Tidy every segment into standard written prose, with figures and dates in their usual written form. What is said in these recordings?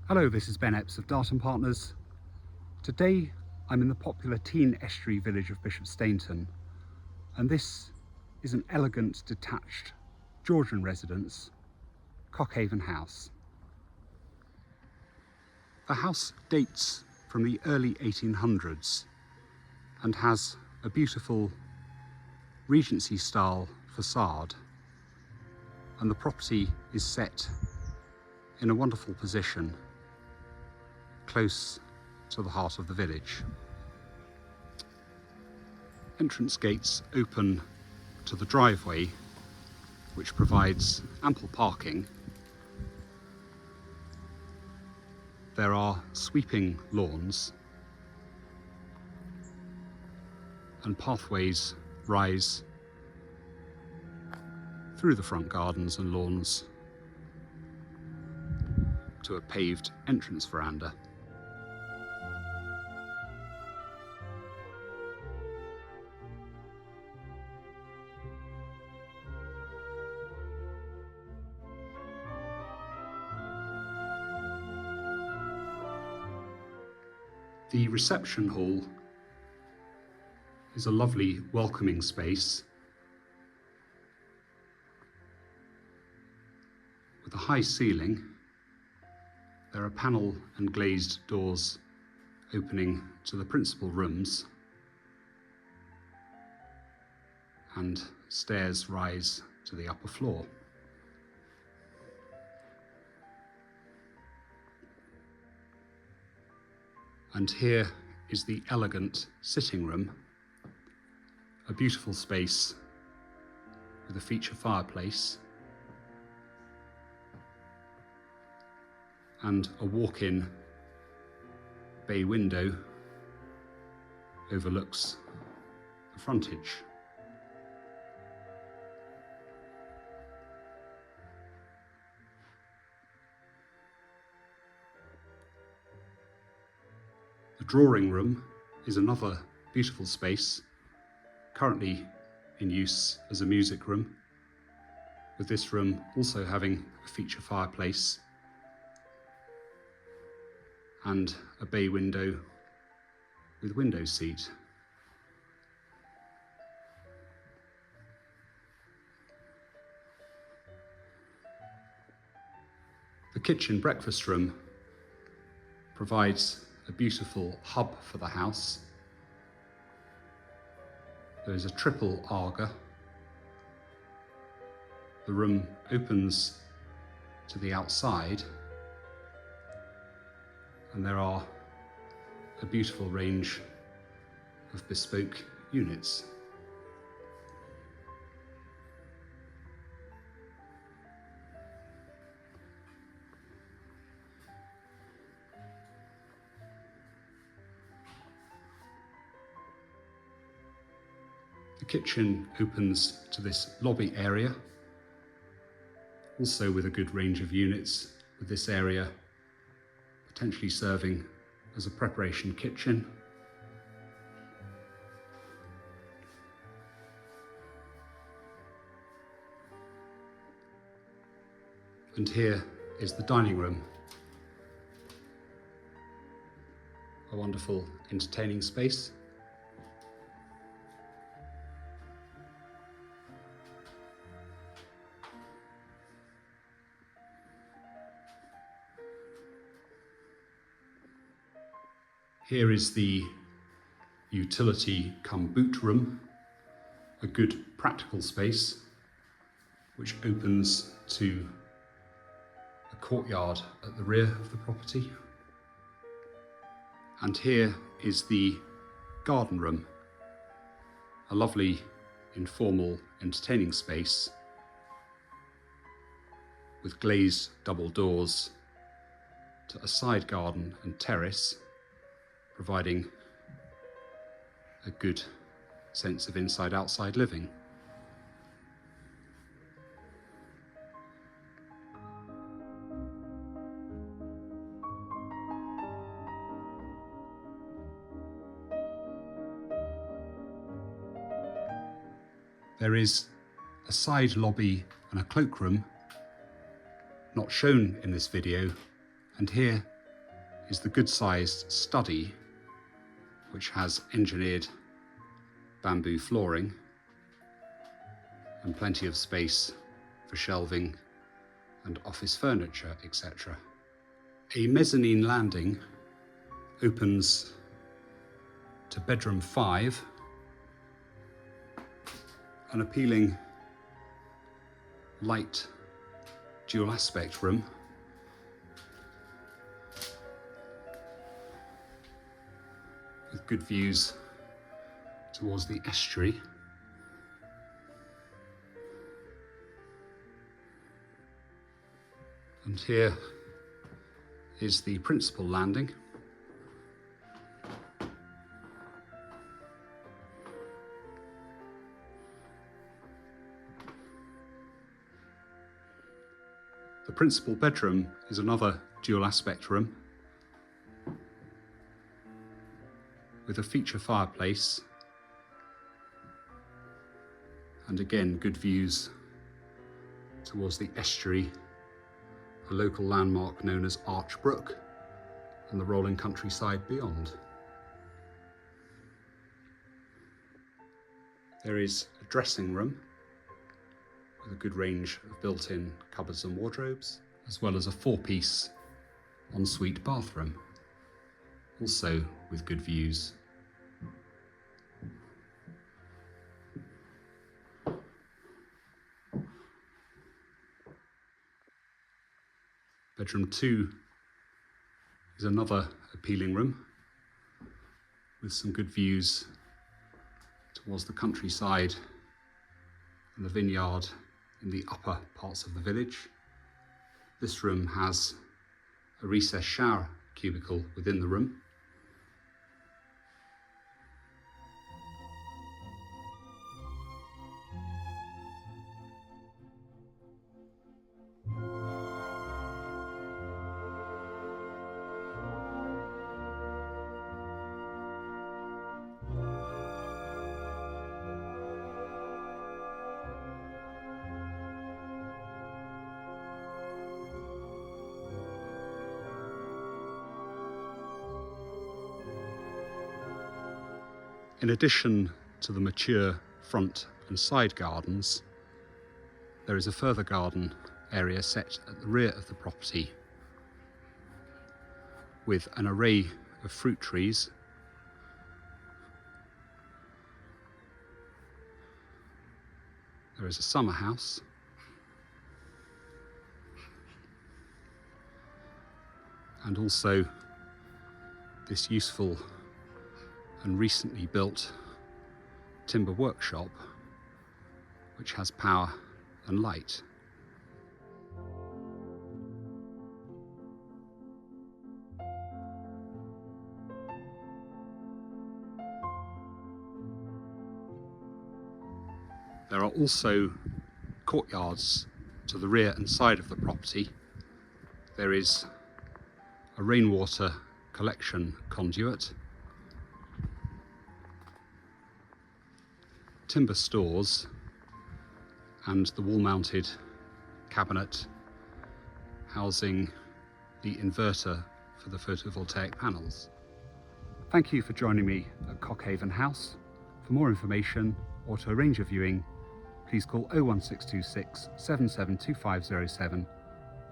Hello, this is Ben Epps of Dart & Partners. Today I'm in the popular teen estuary village of Bishopsteignton, and this is an elegant detached Georgian residence, Cockhaven House. The house dates from the early 1800s and has a beautiful Regency style facade, and the property is set in a wonderful position close to the heart of the village. Entrance gates open to the driveway, which provides ample parking. There are sweeping lawns, and pathways rise through the front gardens and lawns to a paved entrance veranda. The reception hall is a lovely welcoming space with a high ceiling. There are panel and glazed doors opening to the principal rooms, and stairs rise to the upper floor. And here is the elegant sitting room, a beautiful space with a feature fireplace and a walk-in bay window overlooks the frontage. The drawing room is another beautiful space, currently in use as a music room, with this room also having a feature fireplace and a bay window with window seat. The kitchen breakfast room provides a beautiful hub for the house. There is a triple Aga. The room opens to the outside, and there are a beautiful range of bespoke units. The kitchen opens to this lobby area, also with a good range of units, with this area potentially serving as a preparation kitchen. And here is the dining room, a wonderful entertaining space. Here is the utility cum boot room, a good practical space which opens to a courtyard at the rear of the property. And here is the garden room, a lovely informal entertaining space with glazed double doors to a side garden and terrace, providing a good sense of inside-outside living. There is a side lobby and a cloakroom, not shown in this video, and here is the good-sized study, which has engineered bamboo flooring and plenty of space for shelving and office furniture, etc. A mezzanine landing opens to bedroom 5, an appealing light dual aspect room with good views towards the estuary. And here is the principal landing. The principal bedroom is another dual aspect room with a feature fireplace and again good views towards the estuary, a local landmark known as Arch Brook, and the rolling countryside beyond. There is a dressing room with a good range of built-in cupboards and wardrobes, as well as a 4-piece ensuite bathroom, also with good views. Bedroom 2 is another appealing room with some good views towards the countryside and the vineyard in the upper parts of the village. This room has a recessed shower cubicle within the room. In addition to the mature front and side gardens, there is a further garden area set at the rear of the property with an array of fruit trees, there is a summer house, and also this useful and recently built timber workshop which has power and light. There are also courtyards to the rear and side of the property. There is a rainwater collection conduit, timber stores, and the wall-mounted cabinet housing the inverter for the photovoltaic panels. Thank you for joining me at Cockhaven House. For more information or to arrange a viewing, please call 01626 772507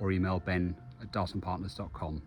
or email ben@dartonpartners.com.